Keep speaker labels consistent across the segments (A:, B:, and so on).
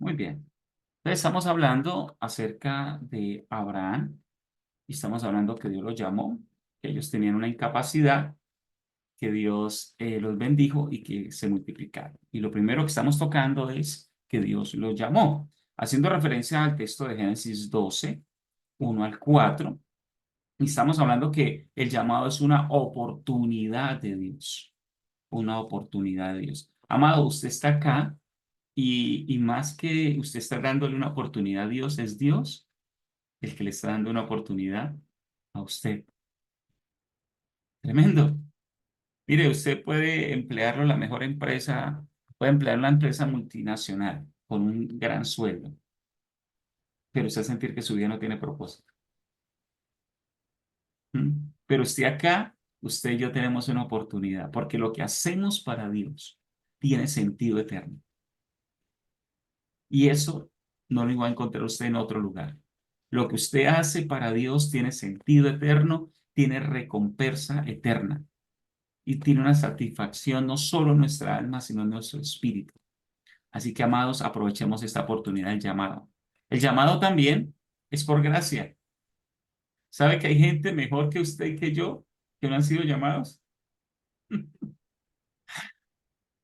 A: Muy bien. Entonces estamos hablando acerca de Abraham y estamos hablando que Dios los llamó, que ellos tenían una incapacidad, que Dios los bendijo y que se multiplicaron. Y lo primero que estamos tocando es que Dios los llamó, haciendo referencia al texto de Génesis 12, 1 al 4. Y estamos hablando que el llamado es una oportunidad de Dios, una oportunidad de Dios. Amado, usted está acá y más que usted está dándole una oportunidad a Dios, es Dios el que le está dando una oportunidad a usted. Tremendo. Mire, usted puede emplearlo en la mejor empresa, puede emplearlo en una empresa multinacional con un gran sueldo, pero usted va a sentir que su vida no tiene propósito. Pero usted acá, usted y yo tenemos una oportunidad, porque lo que hacemos para Dios tiene sentido eterno. Y eso no lo va a encontrar usted en otro lugar. Lo que usted hace para Dios tiene sentido eterno, tiene recompensa eterna y tiene una satisfacción no solo en nuestra alma, sino en nuestro espíritu. Así que, amados, aprovechemos esta oportunidad del llamado. El llamado también es por gracia. ¿Sabe que hay gente mejor que usted y que yo que no han sido llamados?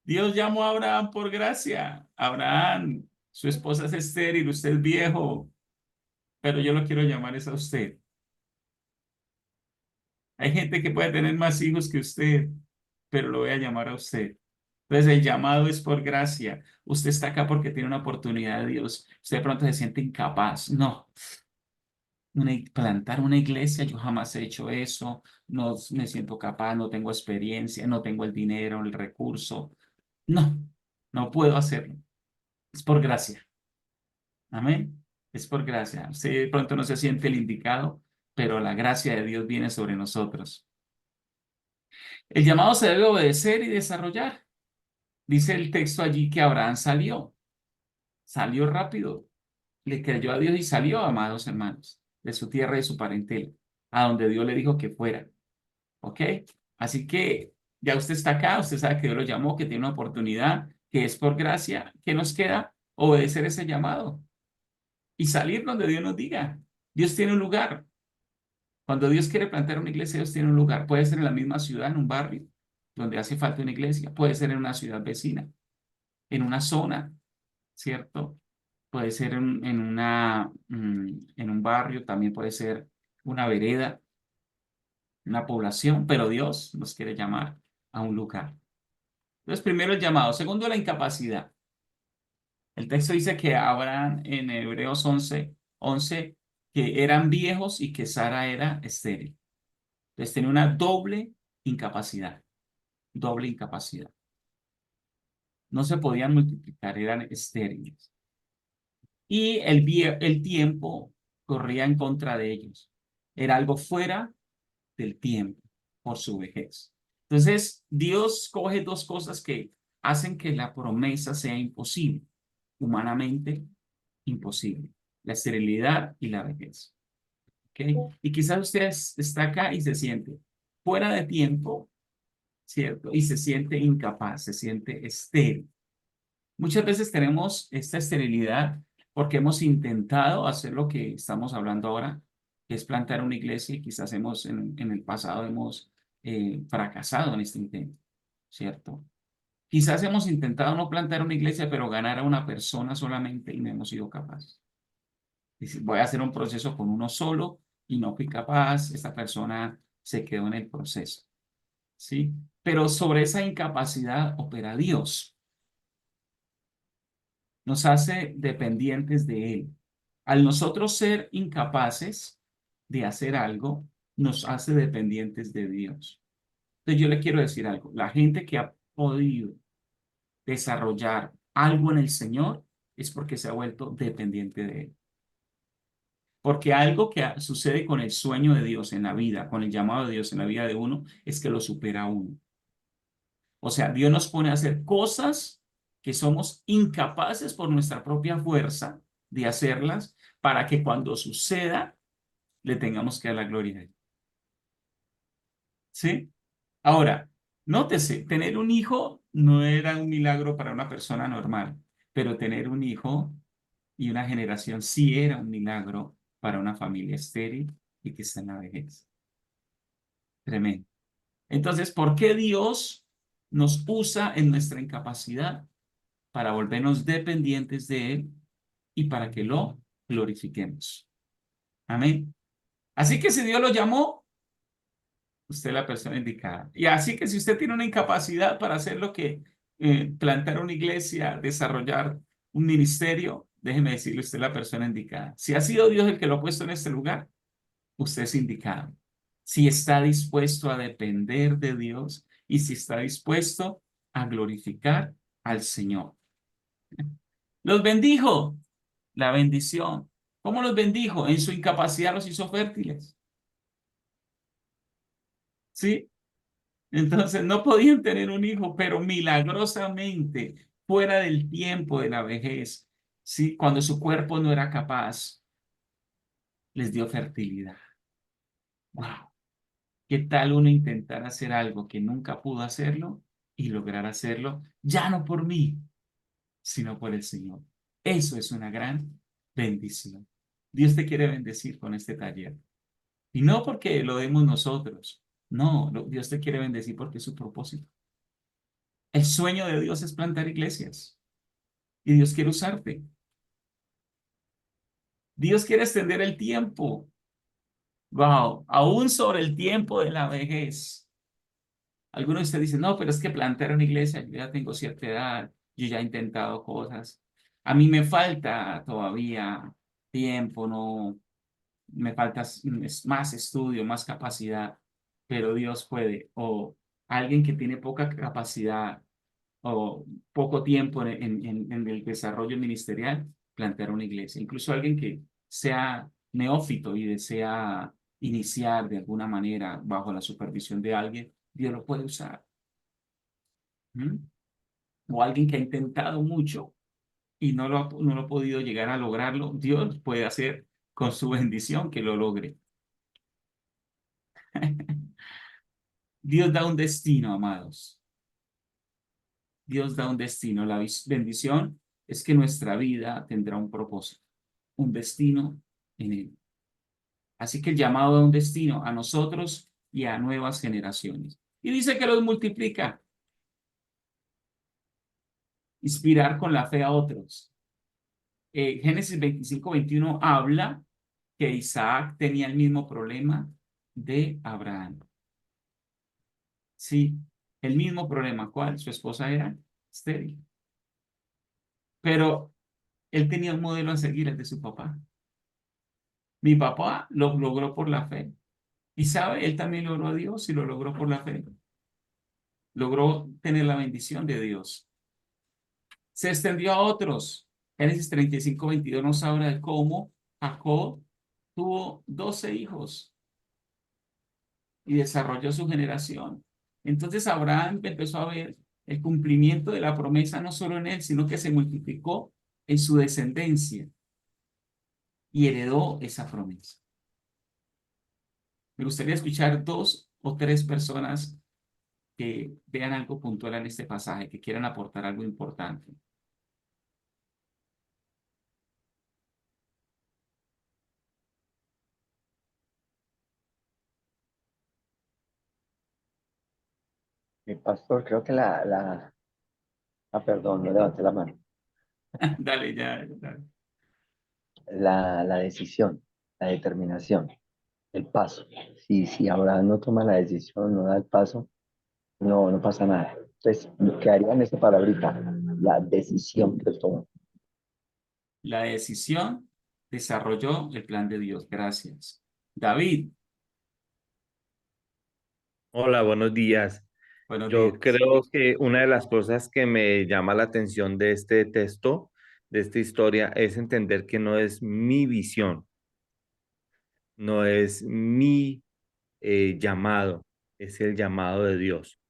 A: Dios llamó a Abraham por gracia. Abraham, su esposa es estéril, usted es viejo, pero yo lo quiero llamar es a usted. Hay gente que puede tener más hijos que usted, pero lo voy a llamar a usted. Entonces, el llamado es por gracia. Usted está acá porque tiene una oportunidad de Dios. Usted de pronto se siente incapaz. No, plantar una iglesia, yo jamás he hecho eso. No me siento capaz, no tengo experiencia, no tengo el dinero, el recurso. No, no puedo hacerlo. Es por gracia. Amén. Es por gracia. Usted de pronto no se siente el indicado, pero la gracia de Dios viene sobre nosotros. El llamado se debe obedecer y desarrollar. Dice el texto allí que Abraham salió rápido, le creyó a Dios y salió, amados hermanos, de su tierra y de su parentela, a donde Dios le dijo que fuera. ¿Ok? Así que ya usted está acá, usted sabe que Dios lo llamó, que tiene una oportunidad, que es por gracia. ¿Qué nos queda? Obedecer ese llamado y salir donde Dios nos diga. Dios tiene un lugar. Cuando Dios quiere plantar una iglesia, Dios tiene un lugar. Puede ser en la misma ciudad, en un barrio, donde hace falta una iglesia. Puede ser en una ciudad vecina, en una zona, ¿cierto? Puede ser en un barrio, también puede ser una vereda, una población, pero Dios nos quiere llamar a un lugar. Entonces, primero el llamado. Segundo, la incapacidad. El texto dice que Abraham en Hebreos 11 que eran viejos y que Sara era estéril. Entonces, tenía una doble incapacidad, doble incapacidad. No se podían multiplicar, eran estériles. Y el tiempo corría en contra de ellos. Era algo fuera del tiempo por su vejez. Entonces, Dios coge dos cosas que hacen que la promesa sea imposible, humanamente imposible, la esterilidad y la vejez. ¿Ok? Y quizás usted está acá y se siente fuera de tiempo, ¿cierto? Y se siente incapaz, se siente estéril. Muchas veces tenemos esta esterilidad porque hemos intentado hacer lo que estamos hablando ahora, que es plantar una iglesia y quizás en el pasado hemos fracasado en este intento, ¿cierto? Quizás hemos intentado no plantar una iglesia, pero ganar a una persona solamente y no hemos sido capaces. Voy a hacer un proceso con uno solo y no fui capaz, esta persona se quedó en el proceso, ¿sí? Pero sobre esa incapacidad opera Dios, nos hace dependientes de Él. Al nosotros ser incapaces de hacer algo, nos hace dependientes de Dios. Entonces yo le quiero decir algo, la gente que ha podido desarrollar algo en el Señor es porque se ha vuelto dependiente de Él. Porque algo que sucede con el sueño de Dios en la vida, con el llamado de Dios en la vida de uno, es que lo supera a uno. O sea, Dios nos pone a hacer cosas que somos incapaces por nuestra propia fuerza de hacerlas para que cuando suceda le tengamos que dar la gloria a Él. ¿Sí? Ahora, nótese, tener un hijo no era un milagro para una persona normal, pero tener un hijo y una generación sí era un milagro para una familia estéril y que está en la vejez. Tremendo. Entonces, ¿por qué Dios nos usa en nuestra incapacidad para volvernos dependientes de Él y para que lo glorifiquemos? Amén. Así que si Dios lo llamó, usted es la persona indicada. Y así que si usted tiene una incapacidad para hacer lo que plantar una iglesia, desarrollar un ministerio, déjeme decirle, usted es la persona indicada. Si ha sido Dios el que lo ha puesto en este lugar, usted es indicado. Si está dispuesto a depender de Dios y si está dispuesto a glorificar al Señor. Los bendijo, la bendición. ¿Cómo los bendijo? En su incapacidad los hizo fértiles. ¿Sí? Entonces no podían tener un hijo, pero milagrosamente, fuera del tiempo de la vejez, ¿sí? Cuando su cuerpo no era capaz, les dio fertilidad. ¡Wow! ¿Qué tal uno intentar hacer algo que nunca pudo hacerlo y lograr hacerlo, ya no por mí, sino por el Señor? Eso es una gran bendición. Dios te quiere bendecir con este taller. Y no porque lo demos nosotros. No, Dios te quiere bendecir porque es su propósito. El sueño de Dios es plantar iglesias y Dios quiere usarte. Dios quiere extender el tiempo. Wow, aún sobre el tiempo de la vejez. Algunos de ustedes dicen, no, pero es que plantar una iglesia, yo ya tengo cierta edad, yo ya he intentado cosas. A mí me falta todavía tiempo, no, me falta más estudio, más capacidad, pero Dios puede. O alguien que tiene poca capacidad o poco tiempo en el desarrollo ministerial, plantear una iglesia. Incluso alguien que sea neófito y desea iniciar de alguna manera bajo la supervisión de alguien, Dios lo puede usar. ¿Mm? O alguien que ha intentado mucho y no lo ha podido llegar a lograrlo, Dios puede hacer con su bendición que lo logre. Dios da un destino, amados. Dios da un destino. La bendición es que nuestra vida tendrá un propósito, un destino en Él. Así que el llamado da un destino a nosotros y a nuevas generaciones. Y dice que los multiplica, inspirar con la fe a otros. Génesis 25-21 habla que Isaac tenía el mismo problema de Abraham. Sí, el mismo problema. ¿Cuál? Su esposa era estéril. Pero él tenía un modelo a seguir, el de su papá. Mi papá lo logró por la fe. Y sabe, él también logró a Dios y lo logró por la fe. Logró tener la bendición de Dios. Se extendió a otros. Génesis 35-22 nos habla de cómo Jacob tuvo 12 hijos y desarrolló su generación. Entonces Abraham empezó a ver el cumplimiento de la promesa no solo en él, sino que se multiplicó en su descendencia y heredó esa promesa. Me gustaría escuchar dos o tres personas que vean algo puntual en este pasaje, que quieran aportar algo importante.
B: Mi pastor, creo que perdón, no levanté la mano.
A: Dale, ya, dale.
B: La decisión, la determinación, el paso. Si Abraham no toma la decisión, no da el paso, no pasa nada. Entonces, quedaría en esa palabrita, la decisión que él toma.
A: La decisión desarrolló el plan de Dios. Gracias. David,
C: Hola, buenos días.
A: buenos
C: Yo
A: días.
C: creo que una de las cosas que me llama la atención de este texto, de esta historia, es entender que no es mi visión, no es mi llamado, es el llamado de Dios.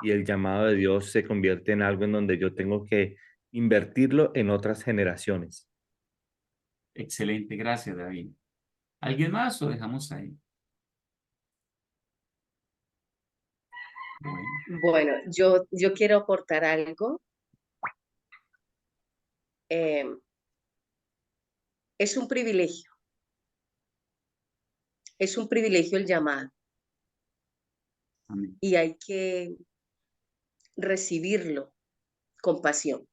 C: Y el llamado de Dios se convierte en algo en donde yo tengo que invertirlo en otras generaciones.
A: Excelente, gracias, David. ¿Alguien más o dejamos ahí? Bueno,
D: Bueno, yo quiero aportar algo. Eh, es un privilegio. Es un privilegio el llamado
A: Amén.
D: y hay que recibirlo con pasión.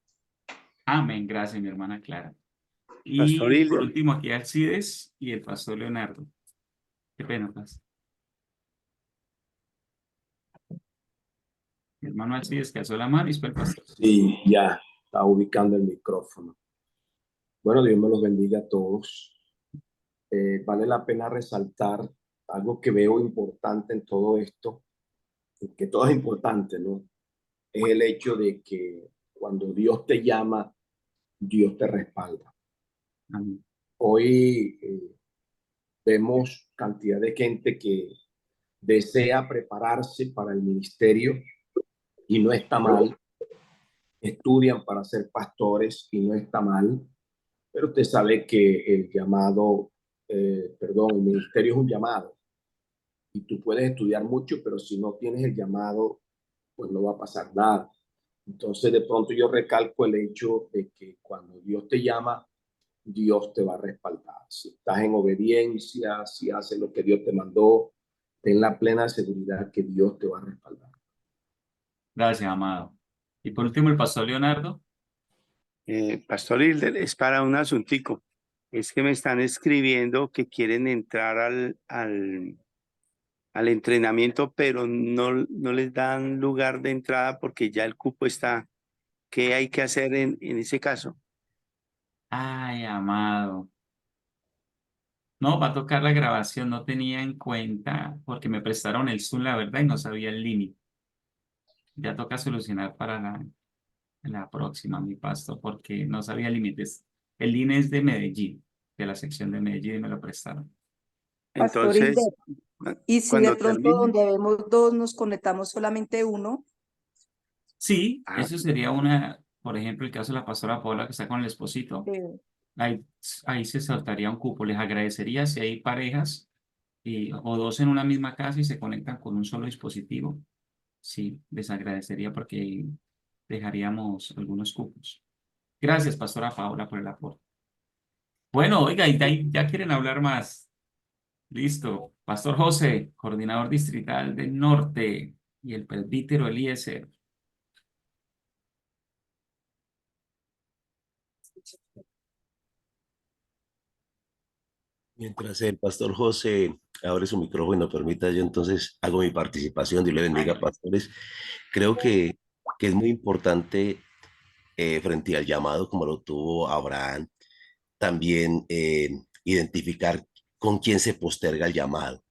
A: Amén. Gracias, mi hermana Clara.
E: Pastor
A: Y por
E: Hilder,
A: último, aquí Alcides y el pastor Leonardo. Qué pena, pastor. Mi hermano Alcides que alzó la mano y después el pastor.
F: Sí, ya está ubicando el micrófono. Bueno, Dios me los bendiga a todos. Vale la pena resaltar algo que veo importante en todo esto, que todo es importante, ¿no? Es el hecho de que cuando Dios te llama, Dios te respalda.
A: Amén.
F: Hoy vemos cantidad de gente que desea prepararse para el ministerio y no está mal. Estudian para ser pastores y no está mal. Pero usted sabe que el llamado, el ministerio es un llamado y tú puedes estudiar mucho, pero si no tienes el llamado, pues no va a pasar nada. Entonces, de pronto yo recalco el hecho de que cuando Dios te llama, Dios te va a respaldar. Si estás en obediencia, si haces lo que Dios te mandó, ten la plena seguridad que Dios te va a respaldar.
A: Gracias, amado. Y por último, el pastor Leonardo.
E: Pastor Hilder, es para un asuntico. Es que me están escribiendo que quieren entrar al entrenamiento, pero no les dan lugar de entrada porque ya el cupo está. ¿Qué hay que hacer en ese caso?
A: Ay, amado. No, va a tocar la grabación. No tenía en cuenta porque me prestaron el Zoom, la verdad, y no sabía el límite. Ya toca solucionar para la próxima, mi pastor, porque no sabía límites. El INE es de Medellín, de la sección de Medellín, y me lo prestaron.
G: Pastor
E: Entonces,
G: Hilder, y si de
E: cuando
G: pronto
E: termine,
G: donde vemos dos nos conectamos solamente uno,
A: Sí,
E: ah,
A: eso sería una, por ejemplo, el caso de la pastora Paula que está con el esposito.
G: eh,
A: Ahí se saltaría un cupo. Les agradecería si hay parejas o dos en una misma casa y se conectan con un solo dispositivo. Sí, les agradecería porque dejaríamos algunos cupos. Gracias, pastora Paula, por el aporte. Bueno, oiga, y de ahí ya quieren hablar más. Listo. Pastor José, coordinador distrital del norte y el presbítero Eliezer.
H: Mientras el pastor José abre su micrófono y nos permita, yo entonces hago mi participación. Dios le bendiga, pastores. Creo que es muy importante frente al llamado como lo tuvo Abraham, también identificar con quién se posterga el llamado,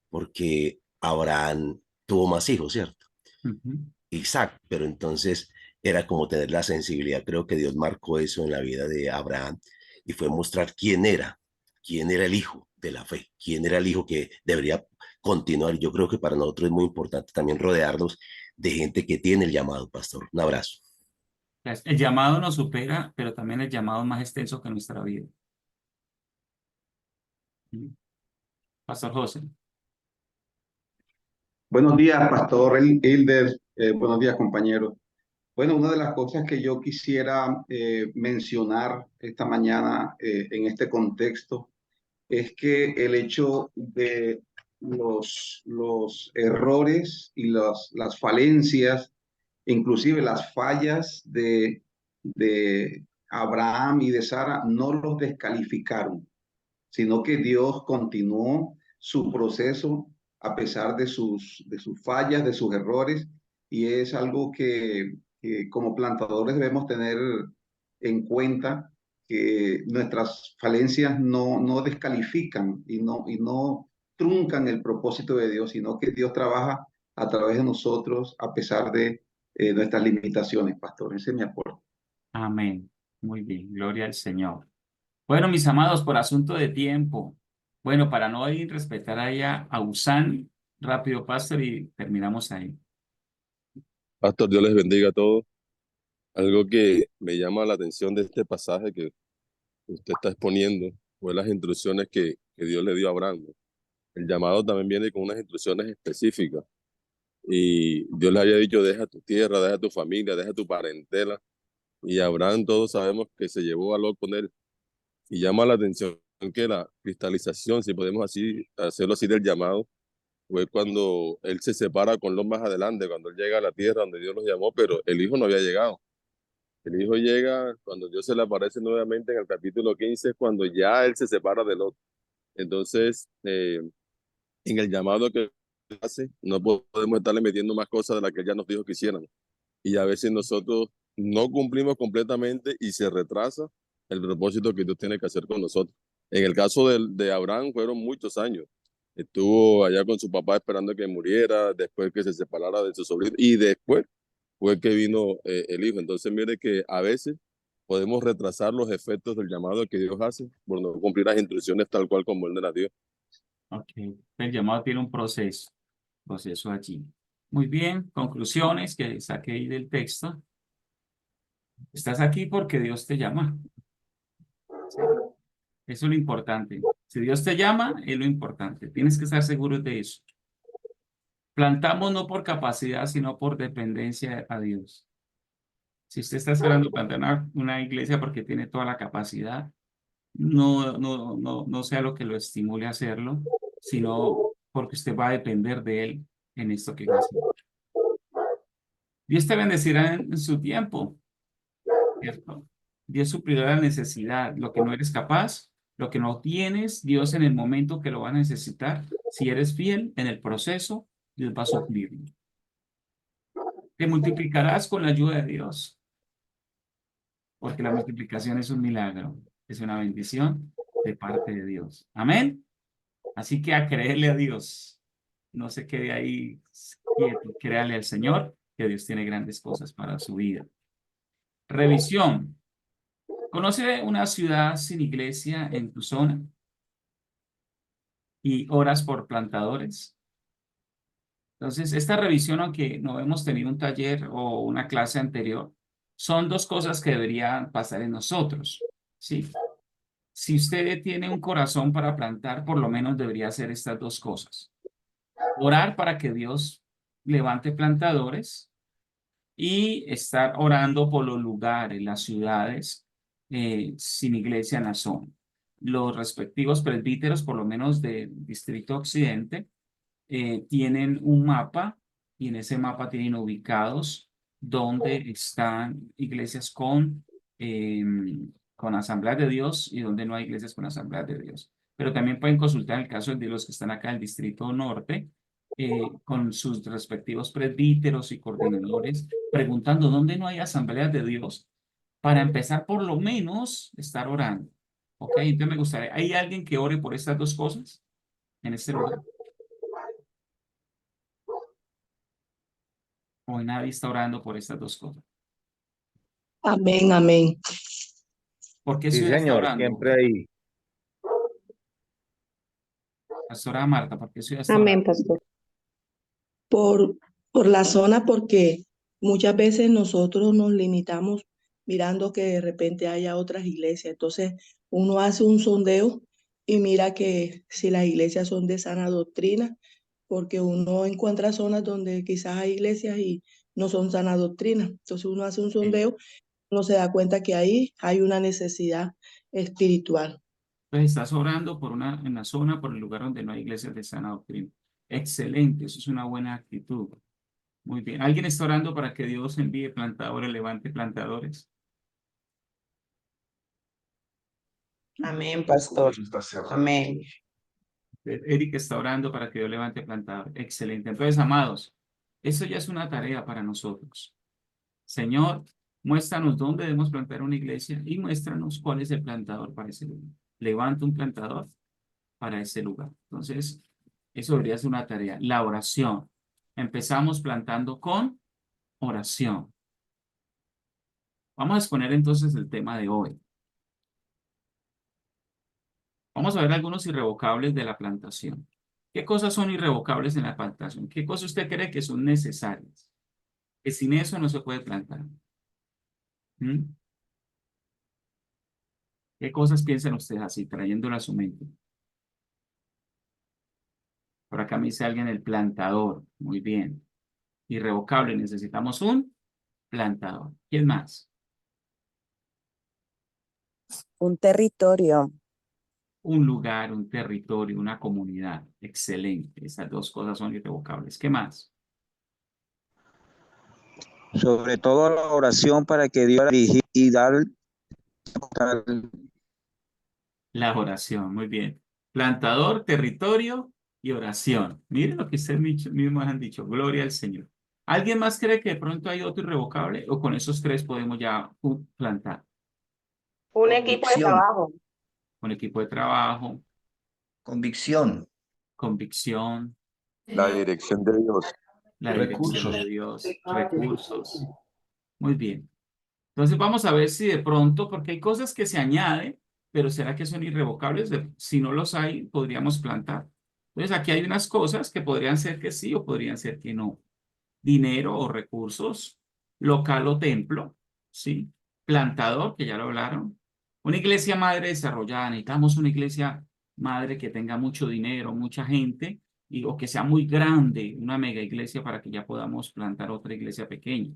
H: porque Abraham tuvo más hijos, ¿cierto?
A: Ujú.
H: Isaac, pero entonces era como tener la sensibilidad. Creo que Dios marcó eso en la vida de Abraham y fue mostrar quién era el hijo de la fe, quién era el hijo que debería continuar. Yo creo que para nosotros es muy importante también rodearnos de gente que tiene el llamado, pastor. Un abrazo.
A: El llamado nos supera, pero también el llamado es más extenso que nuestra vida. Pastor José.
I: Buenos días, Pastor Hilder. Buenos días, compañeros. Bueno, una de las cosas que yo quisiera mencionar esta mañana en este contexto es que el hecho de los errores y las falencias, inclusive las fallas de Abraham y de Sara, no los descalificaron, sino que Dios continuó su proceso a pesar de sus fallas, de sus errores, y es algo que como plantadores debemos tener en cuenta, que nuestras falencias no descalifican y no truncan el propósito de Dios, sino que Dios trabaja a través de nosotros a pesar de nuestras limitaciones, pastor. Ese es mi aporte.
A: Amén. Muy bien. Gloria al Señor. Bueno, mis amados, por asunto de tiempo. Bueno, para no ir respetar allá a Usán, rápido, pastor, y terminamos ahí.
J: Pastor, Dios les bendiga a todos. Algo que me llama la atención de este pasaje que usted está exponiendo fue las instrucciones que Dios le dio a Abraham, ¿no? El llamado también viene con unas instrucciones específicas. Y Dios le había dicho, deja tu tierra, deja tu familia, deja tu parentela. Y Abraham todos sabemos que se llevó a Lot con él. Y llama la atención que la cristalización, si podemos así hacerlo así del llamado, fue cuando él se separa con los más adelante, cuando él llega a la tierra donde Dios los llamó, pero el hijo no había llegado. El hijo llega cuando Dios se le aparece nuevamente en el capítulo 15, es cuando ya él se separa del otro. Entonces, en el llamado que hace, no podemos estarle metiendo más cosas de las que él ya nos dijo que hiciéramos. Y a veces nosotros no cumplimos completamente y se retrasa el propósito que Dios tiene que hacer con nosotros. En el caso de Abraham fueron muchos años. Estuvo allá con su papá esperando que muriera, después que se separara de su sobrino y después fue que vino el hijo. Entonces mire que a veces podemos retrasar los efectos del llamado que Dios hace por no cumplir las instrucciones tal cual como Él nos las dio.
A: Ok. El llamado tiene un proceso allí. Muy bien, conclusiones que saqué ahí del texto. Estás aquí porque Dios te llama. ¿Sí? Eso es lo importante. Si Dios te llama, es lo importante. Tienes que estar seguro de eso. Plantamos no por capacidad, sino por dependencia a Dios. Si usted está esperando plantar una iglesia porque tiene toda la capacidad, no sea lo que lo estimule a hacerlo, sino porque usted va a depender de Él en esto que va a hacer. Dios te bendecirá en su tiempo, ¿cierto? Dios suplirá la necesidad, lo que no eres capaz, lo que no tienes, Dios en el momento que lo va a necesitar, si eres fiel en el proceso, Dios va a suplirlo. Te multiplicarás con la ayuda de Dios, porque la multiplicación es un milagro, es una bendición de parte de Dios. Amén. Así que a creerle a Dios, no se quede ahí quieto, créale al Señor, que Dios tiene grandes cosas para su vida. Revisión. ¿Conoce una ciudad sin iglesia en tu zona? Y oras por plantadores. Entonces, esta revisión, aunque no hemos tenido un taller o una clase anterior, son dos cosas que deberían pasar en nosotros, ¿sí? Si usted tiene un corazón para plantar, por lo menos debería hacer estas dos cosas. Orar para que Dios levante plantadores y estar orando por los lugares, las ciudades sin iglesia en la zona. Los respectivos presbíteros, por lo menos del Distrito Occidente, tienen un mapa y en ese mapa tienen ubicados donde están iglesias con asambleas de Dios y donde no hay iglesias con asambleas de Dios. Pero también pueden consultar el caso de los que están acá en el Distrito Norte, con sus respectivos presbíteros y coordinadores, preguntando dónde no hay asambleas de Dios, para empezar por lo menos estar orando. ¿Ok? Entonces me gustaría, ¿hay alguien que ore por estas dos cosas en este lugar? Hoy nadie está orando por estas dos cosas.
K: Amén, amén.
A: ¿Por qué
C: Sí,
A: ciudad está
C: señor,
A: orando?
C: siempre ahí.
A: Pastora Marta, ¿por qué ciudad está
K: Amén,
A: orando?
K: pastor. Por la zona, porque muchas veces nosotros nos limitamos mirando que de repente haya otras iglesias. Entonces, uno hace un sondeo y mira que si las iglesias son de sana doctrina, porque uno encuentra zonas donde quizás hay iglesias y no son sana doctrina. Entonces, uno hace un sondeo, uno se da cuenta que ahí hay una necesidad espiritual.
A: Pues estás orando en la zona, por el lugar donde no hay iglesias de sana doctrina. Excelente, eso es una buena actitud. Muy bien. ¿Alguien está orando para que Dios envíe plantadores, levante plantadores?
K: Amén, pastor. Amén.
A: Eric está orando para que Dios levante plantadores. Excelente. Entonces, amados, eso ya es una tarea para nosotros. Señor, muéstranos dónde debemos plantar una iglesia y muéstranos cuál es el plantador para ese lugar. Levanta un plantador para ese lugar. Entonces, eso debería ser una tarea. La oración. Empezamos plantando con oración. Vamos a exponer entonces el tema de hoy. Vamos a ver algunos irrevocables de la plantación. ¿Qué cosas son irrevocables en la plantación? ¿Qué cosas usted cree que son necesarias? Que sin eso no se puede plantar. ¿Mm? ¿Qué cosas piensan ustedes así, trayéndolo a su mente? Por acá me dice alguien el plantador. Muy bien. Irrevocable, necesitamos un plantador. ¿Quién más?
L: Un territorio.
A: Un lugar, un territorio, una comunidad. Excelente. Esas dos cosas son irrevocables. ¿Qué más?
M: Sobre todo la oración para que Dios dirija y dar.
A: La oración, muy bien. Plantador, territorio y oración. Miren lo que ustedes mismos han dicho. Gloria al Señor. ¿Alguien más cree que de pronto hay otro irrevocable? ¿O con esos tres podemos ya plantar?
N: Un equipo de
B: Convicción,
N: trabajo.
A: Con equipo de trabajo,
B: convicción,
A: convicción,
J: La dirección de Dios.
A: la dirección
B: recursos.
A: de Dios, recursos. Muy bien. Entonces vamos a ver si de pronto, porque hay cosas que se añaden, pero ¿será que son irrevocables? Si no los hay, podríamos plantar. Entonces aquí hay unas cosas que podrían ser que sí o podrían ser que no. Dinero o recursos, local o templo, ¿sí? Plantador, que ya lo hablaron. Una iglesia madre desarrollada. Necesitamos una iglesia madre que tenga mucho dinero, mucha gente, o que sea muy grande, una mega iglesia para que ya podamos plantar otra iglesia pequeña.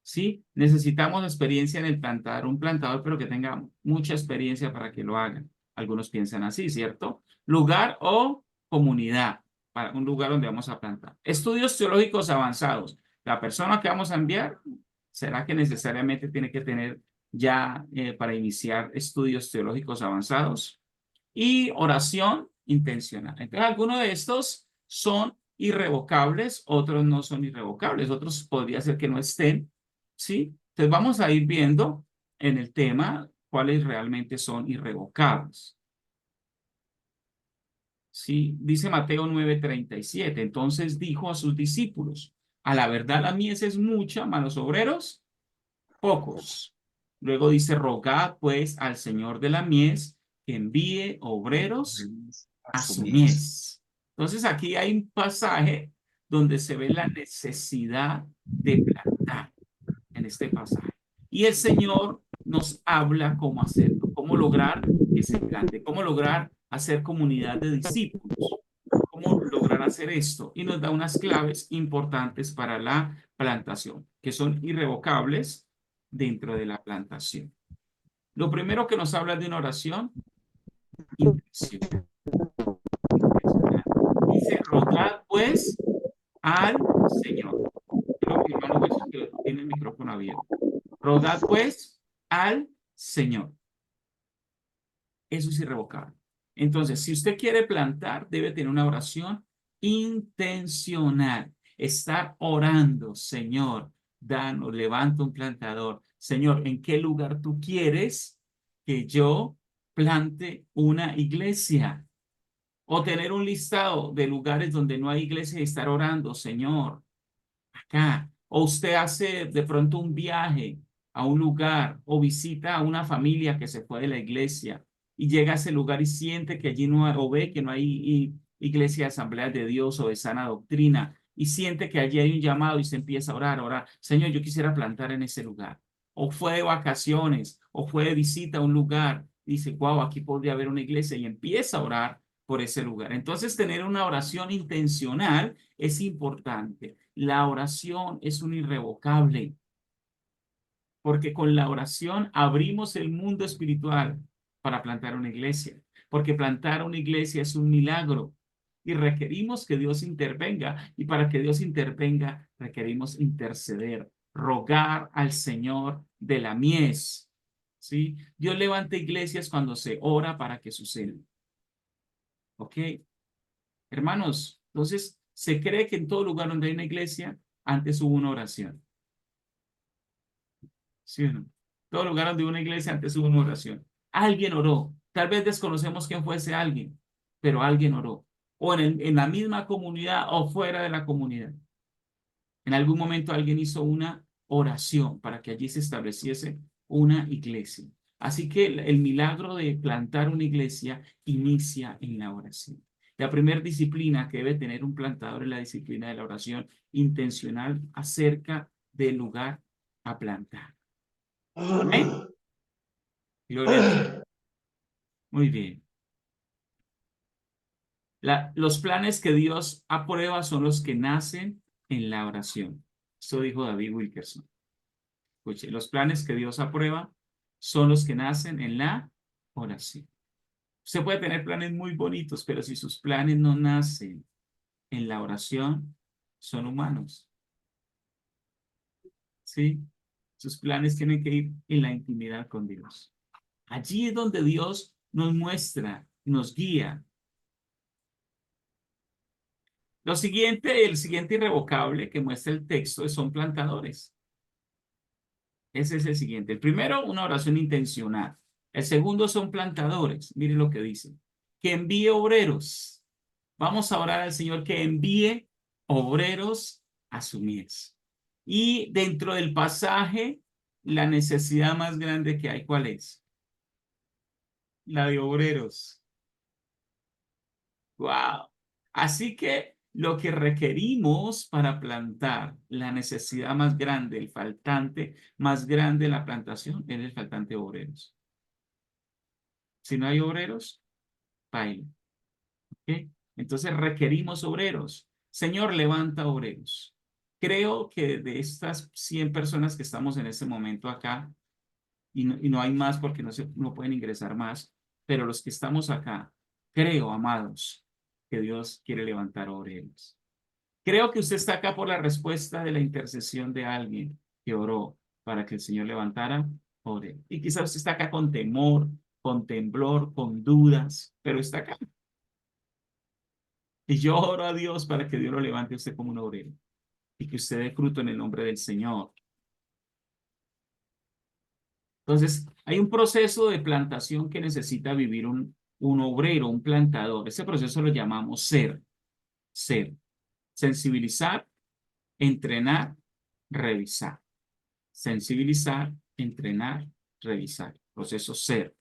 A: Sí, necesitamos experiencia en el plantar, un plantador, pero que tenga mucha experiencia para que lo haga. Algunos piensan así, ¿cierto? Lugar o comunidad, para un lugar donde vamos a plantar. Estudios teológicos avanzados. La persona que vamos a enviar, ¿será que necesariamente tiene que tener ya para iniciar estudios teológicos avanzados? Y oración intencional. Entonces, algunos de estos son irrevocables, otros no son irrevocables, otros podría ser que no estén, ¿sí? Entonces vamos a ir viendo en el tema cuáles realmente son irrevocables. Sí, dice Mateo 9:37. Entonces dijo a sus discípulos, a la verdad la mies es mucha, mas los obreros pocos. Luego dice, rogad pues al Señor de la mies que envíe obreros a su mies. Entonces aquí hay un pasaje donde se ve la necesidad de plantar en este pasaje. Y el Señor nos habla cómo hacerlo, cómo lograr que se plante, cómo lograr hacer comunidad de discípulos, cómo lograr hacer esto. Y nos da unas claves importantes para la plantación, que son irrevocables dentro de la plantación. Lo primero que nos habla de una oración, intencional. Dice, rogad pues al Señor. Creo que hermano Jesús que tiene el micrófono abierto. Rogad pues al Señor. Eso es irrevocable. Entonces, si usted quiere plantar, debe tener una oración intencional. Estar orando, Señor, danos, levanta un plantador. Señor, ¿en qué lugar tú quieres que yo plante una iglesia? O tener un listado de lugares donde no hay iglesia y estar orando, Señor, acá. O usted hace de pronto un viaje a un lugar o visita a una familia que se fue de la iglesia y llega a ese lugar y siente que allí no hay, o ve que no hay iglesia de Asamblea de Dios o de sana doctrina y siente que allí hay un llamado y se empieza a orar. Señor, yo quisiera plantar en ese lugar. O fue de vacaciones o fue de visita a un lugar. Dice, wow, aquí podría haber una iglesia y empieza a orar por ese lugar. Entonces, tener una oración intencional es importante. La oración es un irrevocable, porque con la oración abrimos el mundo espiritual para plantar una iglesia, porque plantar una iglesia es un milagro y requerimos que Dios intervenga, y para que Dios intervenga requerimos interceder, rogar al Señor de la mies, ¿sí? Dios levanta iglesias cuando se ora para que suceda. ¿Ok? Hermanos, entonces se cree que en todo lugar donde hay una iglesia, antes hubo una oración. ¿Sí o no? Todo lugar donde hay una iglesia, antes hubo una oración. Alguien oró. Tal vez desconocemos quién fue ese alguien, pero alguien oró. O en la misma comunidad o fuera de la comunidad. En algún momento alguien hizo una oración para que allí se estableciese una iglesia. Así que el milagro de plantar una iglesia inicia en la oración. La primera disciplina que debe tener un plantador es la disciplina de la oración intencional acerca del lugar a plantar. ¿Amén? Gloria a Dios. Muy bien. Los planes que Dios aprueba son los que nacen en la oración. Esto dijo David Wilkerson. Escuche, los planes que Dios aprueba son los que nacen en la oración. Usted puede tener planes muy bonitos, pero si sus planes no nacen en la oración, son humanos. ¿Sí? Sus planes tienen que ir en la intimidad con Dios. Allí es donde Dios nos muestra, nos guía. El siguiente irrevocable que muestra el texto son plantadores. Ese es el siguiente. El primero, una oración intencional. El segundo son plantadores. Miren lo que dice. Que envíe obreros. Vamos a orar al Señor que envíe obreros a su mies. Y dentro del pasaje, la necesidad más grande que hay, ¿cuál es? La de obreros. ¡Wow! Así que lo que requerimos para plantar, la necesidad más grande, el faltante más grande de la plantación, es el faltante de obreros. Si no hay obreros, baila. ¿Okay? Entonces requerimos obreros. Señor, levanta obreros. Creo que de estas 100 personas que estamos en este momento acá, y no hay más porque no pueden ingresar más, pero los que estamos acá, creo, amados, que Dios quiere levantar obreros. Creo que usted está acá por la respuesta de la intercesión de alguien que oró para que el Señor levantara obreros. Y quizás usted está acá con temor, con temblor, con dudas, pero está acá. Y yo oro a Dios para que Dios lo levante a usted como un obrero y que usted dé fruto en el nombre del Señor. Entonces, hay un proceso de plantación que necesita vivir un obrero, un plantador. Ese proceso lo llamamos ser. Sensibilizar, entrenar, revisar. Sensibilizar, entrenar, revisar. Proceso ser.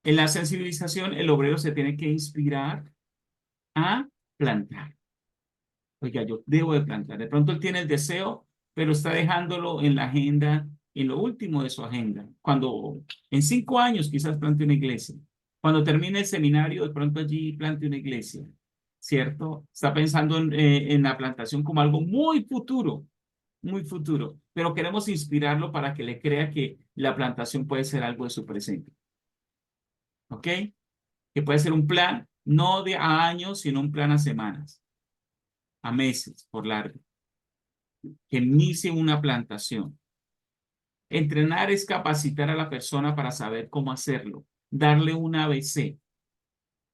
A: En la sensibilización, el obrero se tiene que inspirar a plantar. Oiga, yo debo de plantar. De pronto él tiene el deseo, pero está dejándolo en la agenda, en lo último de su agenda. Cuando en 5 años quizás plante una iglesia. Cuando termine el seminario, de pronto allí plante una iglesia. ¿Cierto? Está pensando en la plantación como algo muy futuro, muy futuro. Pero queremos inspirarlo para que le crea que la plantación puede ser algo de su presente. ¿Ok? Que puede ser un plan, no de a años, sino un plan a semanas, a meses, por largo. Que inicie una plantación. Entrenar es capacitar a la persona para saber cómo hacerlo, darle un ABC.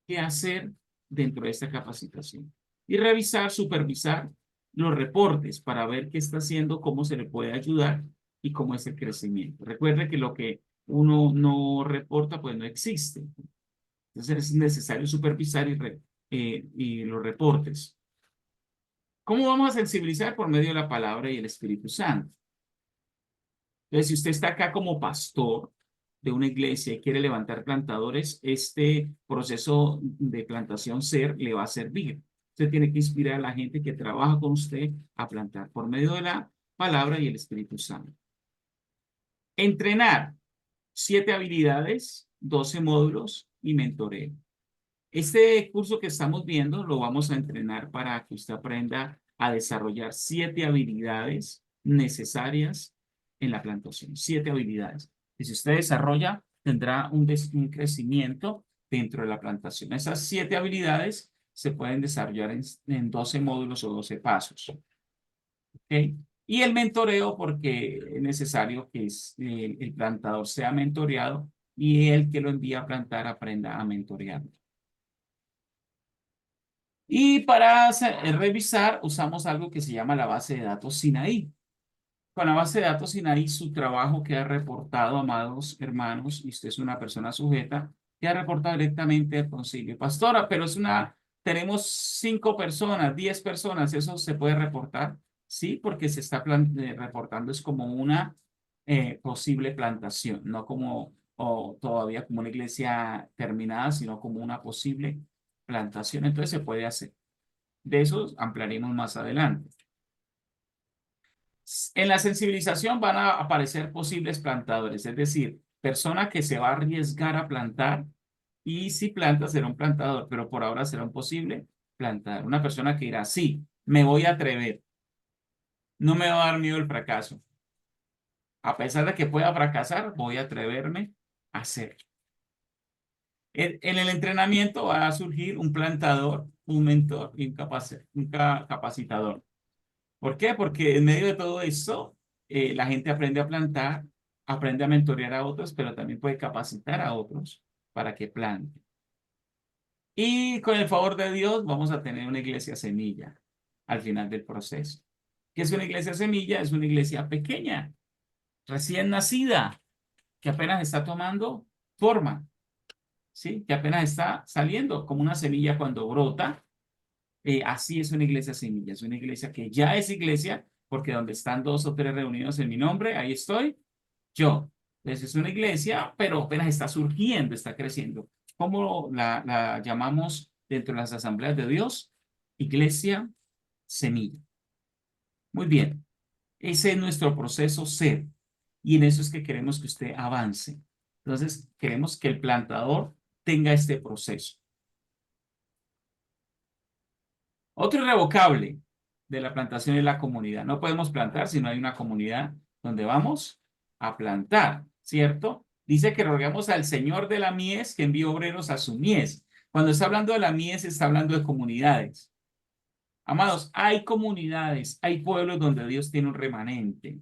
A: ¿Qué hacer dentro de esta capacitación? Y revisar, supervisar los reportes para ver qué está haciendo, cómo se le puede ayudar y cómo es el crecimiento. Recuerde que lo que uno no reporta, pues no existe. Entonces es necesario supervisar y los reportes. ¿Cómo vamos a sensibilizar? Por medio de la palabra y el Espíritu Santo. Entonces, si usted está acá como pastor de una iglesia y quiere levantar plantadores, este proceso de plantación ser le va a servir. Usted tiene que inspirar a la gente que trabaja con usted a plantar por medio de la palabra y el Espíritu Santo. Entrenar 7 habilidades, 12 módulos y mentoreo. Este curso que estamos viendo lo vamos a entrenar para que usted aprenda a desarrollar 7 habilidades necesarias en la plantación. 7 habilidades. Y si usted desarrolla, tendrá un crecimiento dentro de la plantación. Esas 7 habilidades se pueden desarrollar en 12 módulos o 12 pasos. ¿Okay? Y el mentoreo, porque es necesario que el plantador sea mentoreado y el que lo envía a plantar aprenda a mentorear. Y para revisar, usamos algo que se llama la base de datos Sinaí. Con la base de datos Sinaí, su trabajo queda reportado, amados hermanos, y usted es una persona sujeta, queda reportado directamente al concilio. Pastora, pero tenemos 5 personas, 10 personas, ¿eso se puede reportar? Sí, porque se está reportando, es como una posible plantación, no como todavía como una iglesia terminada, sino como una posible plantación. Entonces se puede hacer. De eso ampliaremos más adelante. En la sensibilización van a aparecer posibles plantadores, es decir, persona que se va a arriesgar a plantar y si planta será un plantador, pero por ahora será un posible plantador. Una persona que dirá, sí, me voy a atrever. No me va a dar miedo el fracaso. A pesar de que pueda fracasar, voy a atreverme a hacerlo. En el entrenamiento va a surgir un plantador, un mentor y un capacitador. ¿Por qué? Porque en medio de todo esto, la gente aprende a plantar, aprende a mentorear a otros, pero también puede capacitar a otros para que planten. Y con el favor de Dios vamos a tener una iglesia semilla al final del proceso. ¿Qué es una iglesia semilla? Es una iglesia pequeña, recién nacida, que apenas está tomando forma, ¿sí? Que apenas está saliendo como una semilla cuando brota. Así es una iglesia semilla, es una iglesia que ya es iglesia, porque donde están 2 o 3 reunidos en mi nombre, ahí estoy yo. Entonces es una iglesia, pero apenas está surgiendo, está creciendo. ¿Cómo la llamamos dentro de las asambleas de Dios? Iglesia semilla. Muy bien, ese es nuestro proceso ser, y en eso es que queremos que usted avance. Entonces, queremos que el plantador tenga este proceso. Otro irrevocable de la plantación es la comunidad. No podemos plantar si no hay una comunidad donde vamos a plantar, ¿cierto? Dice que roguemos al Señor de la mies que envíe obreros a su mies. Cuando está hablando de la mies, está hablando de comunidades. Amados, hay comunidades, hay pueblos donde Dios tiene un remanente,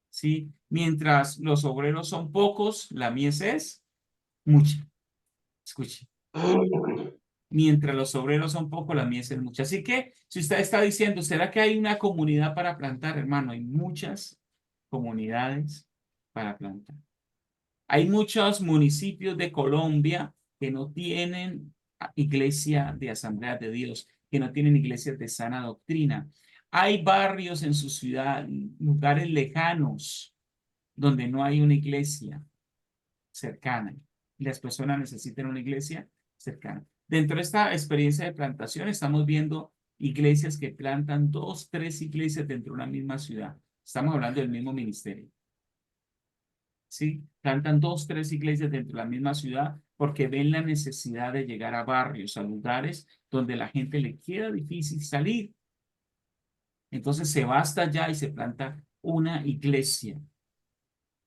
A: ¿sí? Mientras los obreros son pocos, la mies es mucha. Escuche. Mientras los obreros son pocos, la mies es mucha. Así que, si usted está diciendo, ¿será que hay una comunidad para plantar? Hermano, hay muchas comunidades para plantar. Hay muchos municipios de Colombia que no tienen iglesia de Asamblea de Dios, que no tienen iglesias de sana doctrina. Hay barrios en su ciudad, lugares lejanos, donde no hay una iglesia cercana. Las personas necesitan una iglesia cercana. Dentro de esta experiencia de plantación estamos viendo iglesias que plantan 2, 3 iglesias dentro de una misma ciudad. Estamos hablando del mismo ministerio. ¿Sí? Plantan 2, 3 iglesias dentro de la misma ciudad porque ven la necesidad de llegar a barrios, a lugares donde la gente le queda difícil salir. Entonces se va hasta allá y se planta una iglesia.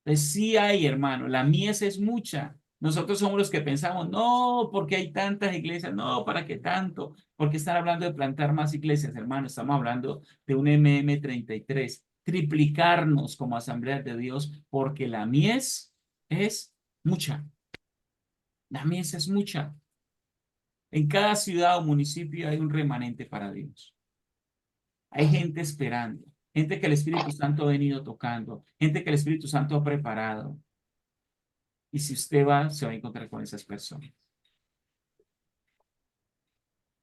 A: Entonces sí hay, hermano, la mies es mucha. Nosotros somos los que pensamos, no, porque hay tantas iglesias, no, ¿para qué tanto? Porque están hablando de plantar más iglesias, hermano. Estamos hablando de un MM33, triplicarnos como Asamblea de Dios, porque la mies es mucha. La mies es mucha. En cada ciudad o municipio hay un remanente para Dios. Hay gente esperando, gente que el Espíritu Santo ha venido tocando, gente que el Espíritu Santo ha preparado. Y si usted va, se va a encontrar con esas personas.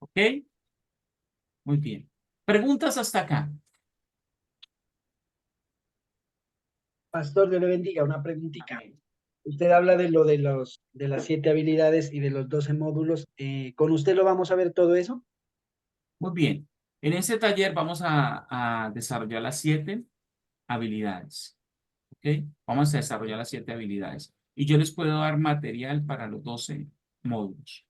A: ¿Ok? Muy bien. ¿Preguntas hasta acá?
L: Pastor, Dios le bendiga. Una preguntita.
A: Amén.
L: Usted habla de lo de las 7 habilidades y de los 12 módulos. ¿Con usted lo vamos a ver todo eso?
A: Muy bien. En este taller vamos a desarrollar las 7 habilidades. ¿Ok? Vamos a desarrollar las 7 habilidades. Y yo les puedo dar material para los 12 módulos.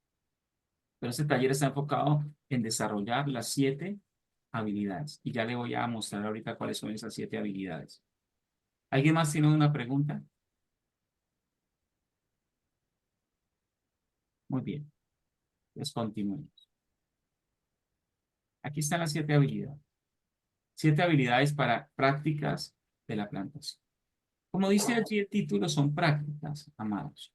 A: Pero este taller está enfocado en desarrollar las 7 habilidades. Y ya le voy a mostrar ahorita cuáles son esas 7 habilidades. ¿Alguien más tiene una pregunta? Muy bien. Pues continuemos. Aquí están las 7 habilidades. 7 habilidades para prácticas de la plantación. Como dice aquí el título, son prácticas, amados.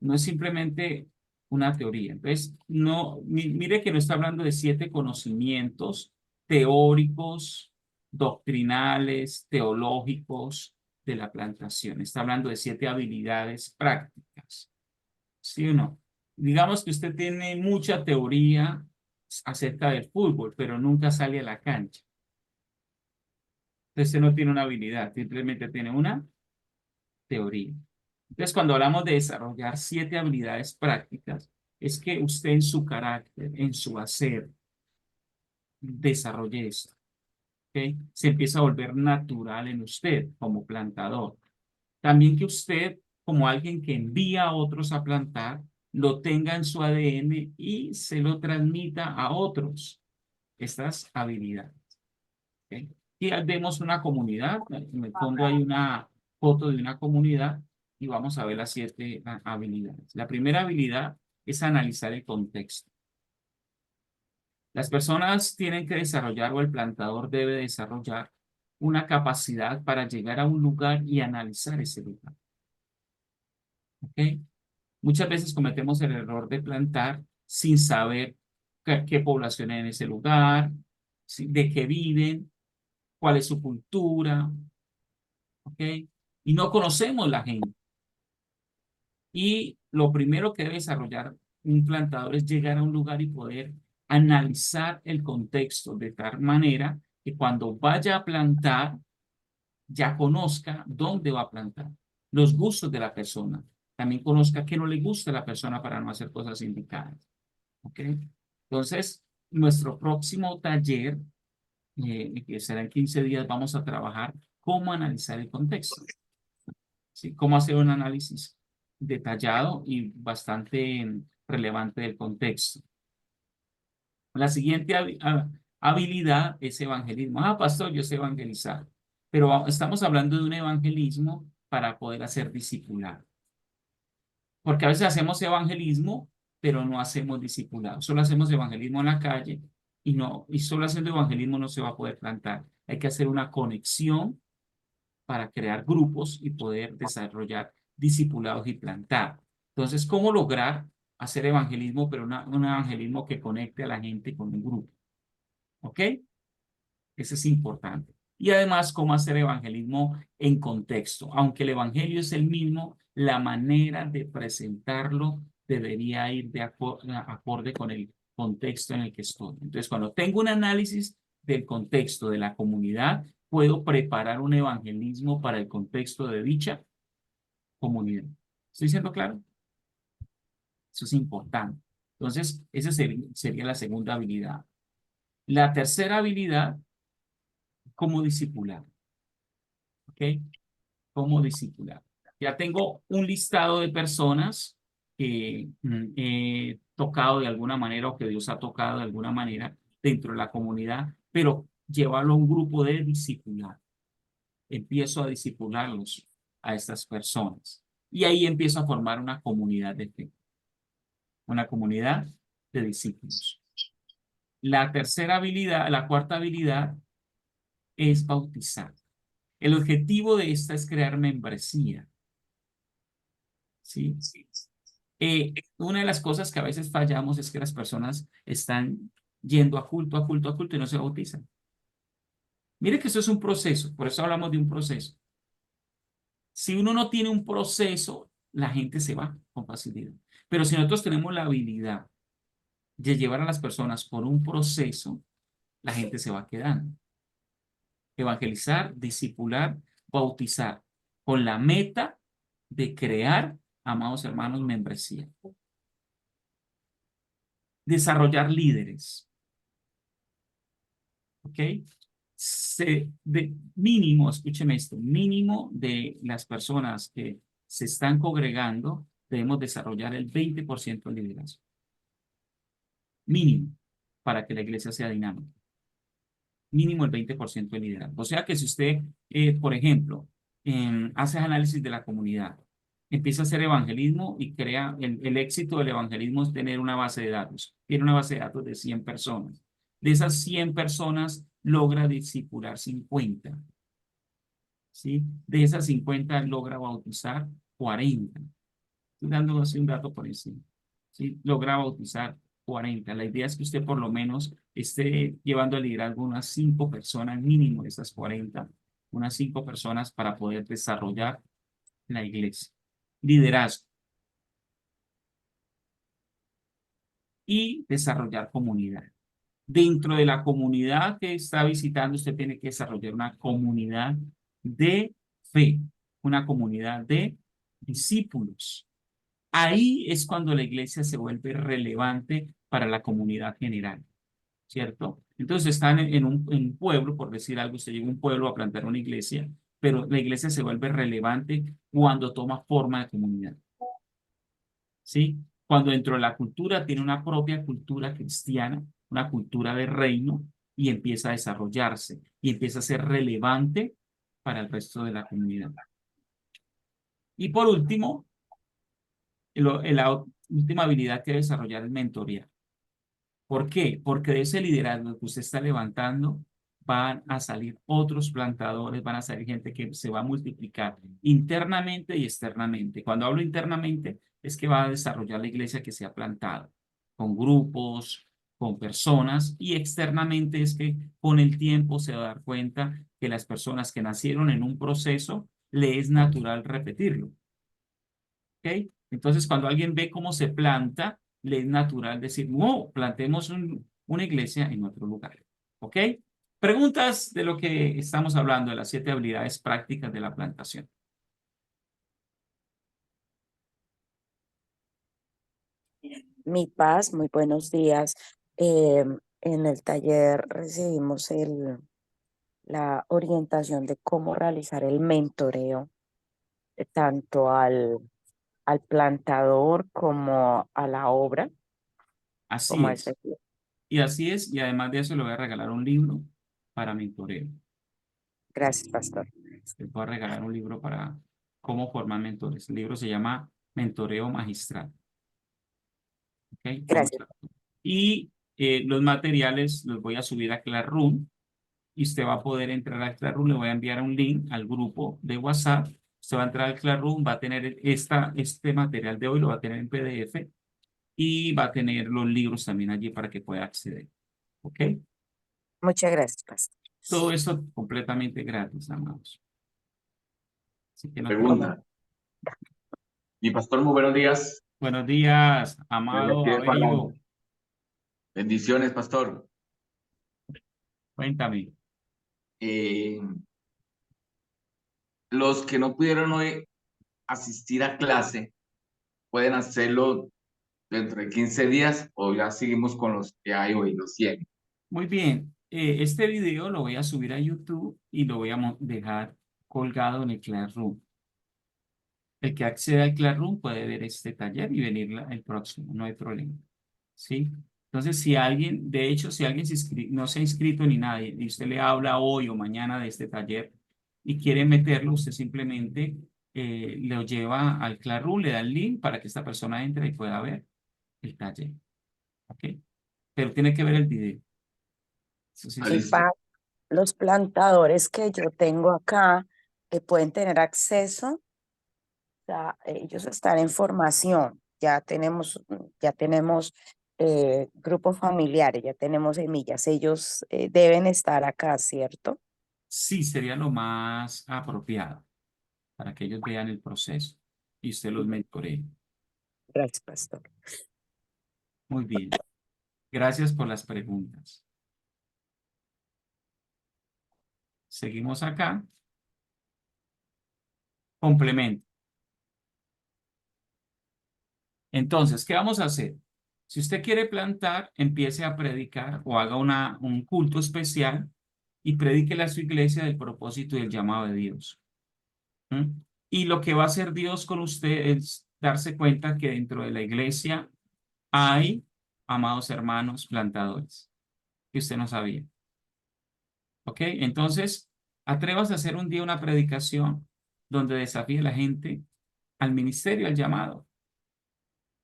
A: No es simplemente una teoría. Entonces, no, mire que no está hablando de 7 conocimientos teóricos, doctrinales, teológicos de la plantación. Está hablando de 7 habilidades prácticas. ¿Sí o no? Digamos que usted tiene mucha teoría acerca del fútbol, pero nunca sale a la cancha. Entonces, usted no tiene una habilidad, simplemente tiene una teoría. Entonces, cuando hablamos de desarrollar 7 habilidades prácticas, es que usted en su carácter, en su hacer, desarrolle esto. ¿Okay? Se empieza a volver natural en usted como plantador. También que usted, como alguien que envía a otros a plantar, lo tenga en su ADN y se lo transmita a otros. Estas habilidades. ¿Okay? Y vemos una comunidad. En el fondo hay una foto de una comunidad y vamos a ver las 7 habilidades. La primera habilidad es analizar el contexto. Las personas tienen que desarrollar, o el plantador debe desarrollar, una capacidad para llegar a un lugar y analizar ese lugar. ¿Ok? Muchas veces cometemos el error de plantar sin saber qué población hay en ese lugar, de qué viven, cuál es su cultura, ¿ok? Y no conocemos la gente. Y lo primero que debe desarrollar un plantador es llegar a un lugar y poder analizar el contexto de tal manera que cuando vaya a plantar, ya conozca dónde va a plantar, los gustos de la persona. También conozca qué no le gusta a la persona para no hacer cosas indicadas. ¿Ok? Entonces, nuestro próximo taller, que será en 15 días, vamos a trabajar cómo analizar el contexto. ¿Sí? Cómo hacer un análisis detallado y bastante relevante del contexto. La siguiente habilidad es evangelismo. Ah, pastor, yo sé evangelizar. Pero estamos hablando de un evangelismo para poder hacer discipulado. Porque a veces hacemos evangelismo, pero no hacemos discipulado. Solo hacemos evangelismo en la calle y solo haciendo evangelismo no se va a poder plantar. Hay que hacer una conexión para crear grupos y poder desarrollar discipulados y plantar. Entonces, ¿cómo lograr hacer evangelismo, pero un evangelismo que conecte a la gente con un grupo? ¿Ok? Eso es importante. Y además, cómo hacer evangelismo en contexto. Aunque el evangelio es el mismo, la manera de presentarlo debería ir de acorde con el contexto en el que estoy. Entonces, cuando tengo un análisis del contexto de la comunidad, puedo preparar un evangelismo para el contexto de dicha comunidad. ¿Estoy siendo claro? Eso es importante. Entonces, esa sería la segunda habilidad. La tercera habilidad, cómo discipular. ¿Ok? Cómo discipular. Ya tengo un listado de personas que he tocado de alguna manera o que Dios ha tocado de alguna manera dentro de la comunidad, pero llevarlo a un grupo de discipular. Empiezo a discipularlos a estas personas. Y ahí empiezo a formar una comunidad de fe. Una comunidad de discípulos. La tercera habilidad, la cuarta habilidad es bautizar. El objetivo de esta es crear membresía. ¿Sí? Una de las cosas que a veces fallamos es que las personas están yendo a culto, a culto, a culto y no se bautizan. Mire que eso es un proceso, por eso hablamos de un proceso. Si uno no tiene un proceso, la gente se va con facilidad. Pero si nosotros tenemos la habilidad de llevar a las personas por un proceso, la gente se va quedando. Evangelizar, discipular, bautizar, con la meta de crear, amados hermanos, membresía. Desarrollar líderes. ¿Ok? Mínimo, escúcheme esto, mínimo de las personas que se están congregando, debemos desarrollar el 20% de liderazgo. Mínimo, para que la iglesia sea dinámica. Mínimo el 20% de liderazgo. O sea que si usted, por ejemplo, hace análisis de la comunidad, empieza a hacer evangelismo y crea, el éxito del evangelismo es tener una base de datos. Tiene una base de datos de 100 personas. De esas 100 personas, logra discipular 50. ¿Sí? De esas 50, logra bautizar 40. Estoy dando así un dato por encima. ¿Sí? Logra bautizar 40. La idea es que usted por lo menos esté llevando a liderazgo unas 5 personas mínimo de esas 40. Unas 5 personas para poder desarrollar la iglesia. Liderazgo. Y desarrollar comunidad. Dentro de la comunidad que está visitando, usted tiene que desarrollar una comunidad de fe, una comunidad de discípulos. Ahí es cuando la iglesia se vuelve relevante para la comunidad general, ¿cierto? Entonces están en un pueblo, por decir algo, usted llega a un pueblo a plantar una iglesia, pero la iglesia se vuelve relevante cuando toma forma de comunidad, ¿sí? Cuando dentro de la cultura tiene una propia cultura cristiana, una cultura de reino, y empieza a desarrollarse, y empieza a ser relevante para el resto de la comunidad. Y por último, última habilidad que debe desarrollar es mentorear. ¿Por qué? Porque de ese liderazgo que usted está levantando van a salir otros plantadores, van a salir gente que se va a multiplicar internamente y externamente. Cuando hablo internamente es que va a desarrollar la iglesia que se ha plantado, con grupos, con personas, y externamente es que con el tiempo se va a dar cuenta que las personas que nacieron en un proceso le es natural repetirlo. ¿Ok? Entonces, cuando alguien ve cómo se planta, le es natural decir, no, plantemos una iglesia en otro lugar. ¿Ok? Preguntas de lo que estamos hablando, de las 7 habilidades prácticas de la plantación.
N: Mi paz, muy buenos días. En el taller recibimos la orientación de cómo realizar el mentoreo, tanto al plantador como a la obra,
A: Así
N: como al
A: es.
N: sector.
A: Y así es. Y además de eso, le voy a regalar un libro para mentoreo.
N: Gracias, pastor.
A: Le voy a regalar un libro para cómo formar mentores. El libro se llama Mentoreo Magistral. ¿Ok?
N: Gracias.
A: Y los materiales los voy a subir a Classroom y usted va a poder entrar a Classroom. Le voy a enviar un link al grupo de WhatsApp. Usted va a entrar al Classroom, va a tener este material de hoy, lo va a tener en PDF y va a tener los libros también allí para que pueda acceder. ¿Ok?
N: Muchas gracias, pastor.
A: Todo esto completamente gratis, amados. Así que no te...
O: Pregunta. Mi pastor, muy buenos días.
A: Buenos días, amado
O: Bendiciones,
A: Averio.
O: bendiciones, pastor.
A: Cuéntame.
O: Los que no pudieron hoy asistir a clase, ¿pueden hacerlo dentro de 15 días o ya seguimos con los que hay hoy, los 100?
A: Muy bien. Este video lo voy a subir a YouTube y lo voy a dejar colgado en el Classroom. El que acceda al Classroom puede ver este taller y venir el próximo, no hay problema. ¿Sí? Entonces, si alguien, de hecho, si alguien no se ha inscrito ni nadie, y usted le habla hoy o mañana de este taller y quiere meterlo, usted simplemente lo lleva al Classroom, le da el link para que esta persona entre y pueda ver el taller. ¿Ok? Pero tiene que ver el video. Eso sí,
N: Mi paz, los plantadores que yo tengo acá pueden tener acceso. O sea, ellos están en formación, ya tenemos grupos familiares, ya tenemos semillas, ellos deben estar acá, ¿cierto?
A: sí sería lo más apropiado para que ellos vean el proceso y usted los mentoree.
N: Gracias, pastor.
A: Muy bien. Gracias por las preguntas. Seguimos acá. Complemento. Entonces, ¿qué vamos a hacer? Si usted quiere plantar, empiece a predicar o haga un culto especial y predíquele a su iglesia del propósito y el llamado de Dios. ¿Mm? Y lo que va a hacer Dios con usted es darse cuenta que dentro de la iglesia hay, amados hermanos, plantadores, que usted no sabía. ¿Ok? Entonces, atrévase a hacer un día una predicación donde desafíe a la gente al ministerio, al llamado.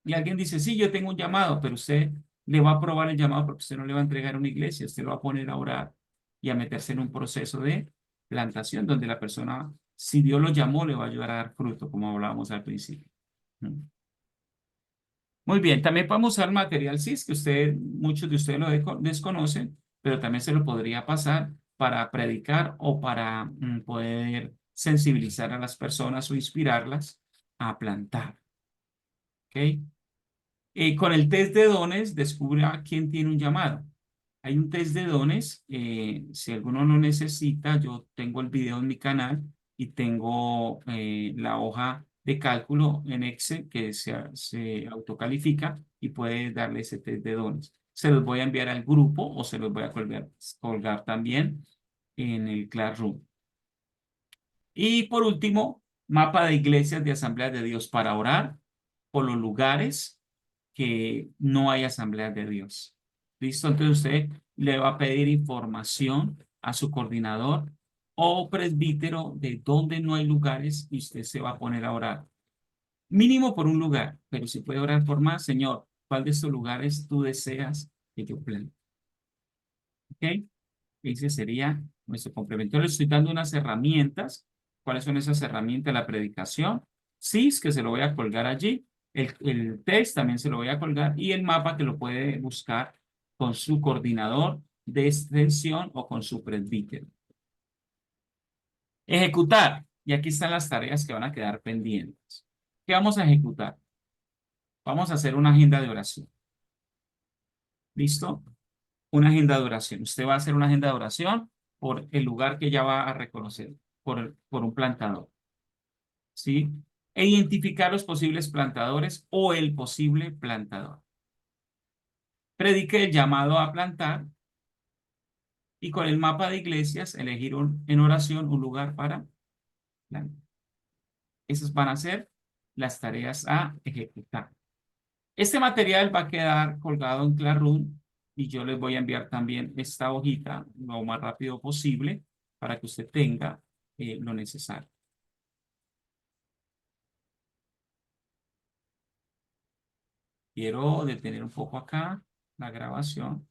A: Y alguien dice, sí, yo tengo un llamado, pero usted le va a aprobar el llamado porque usted no le va a entregar una iglesia, usted lo va a poner a orar y a meterse en un proceso de plantación donde la persona, si Dios lo llamó, le va a ayudar a dar fruto, como hablábamos al principio. Muy bien, también podemos usar material CIS, que muchos de ustedes lo desconocen, pero también se lo podría pasar para predicar o para poder sensibilizar a las personas o inspirarlas a plantar. ¿Ok? Con el test de dones, descubra quién tiene un llamado. Hay un test de dones, si alguno lo necesita, yo tengo el video en mi canal y tengo la hoja de cálculo en Excel que se autocalifica y puede darle ese test de dones. Se los voy a enviar al grupo o se los voy a colgar también en el Classroom. Y por último, mapa de iglesias de Asambleas de Dios para orar por los lugares que no hay Asambleas de Dios. ¿Listo? Entonces usted le va a pedir información a su coordinador o presbítero de dónde no hay lugares y usted se va a poner a orar. Mínimo por un lugar, pero si puede orar por más, Señor, ¿cuál de estos lugares tú deseas que yo plante? ¿Ok? Ese sería nuestro complemento. Le estoy dando unas herramientas. ¿Cuáles son esas herramientas? La predicación, CIS, que se lo voy a colgar allí. El test también se lo voy a colgar. Y el mapa que lo puede buscar con su coordinador de extensión o con su presbítero. Ejecutar. Y aquí están las tareas que van a quedar pendientes. ¿Qué vamos a ejecutar? Vamos a hacer una agenda de oración. ¿Listo? Una agenda de oración. Usted va a hacer una agenda de oración por el lugar que ya va a reconocer, por un plantador. ¿Sí? E identificar los posibles plantadores o el posible plantador. Predique el llamado a plantar y con el mapa de iglesias elegir en oración un lugar para plantar. Esas van a ser las tareas a ejecutar. Este material va a quedar colgado en Classroom y yo les voy a enviar también esta hojita lo más rápido posible para que usted tenga lo necesario. Quiero detener un poco acá la grabación.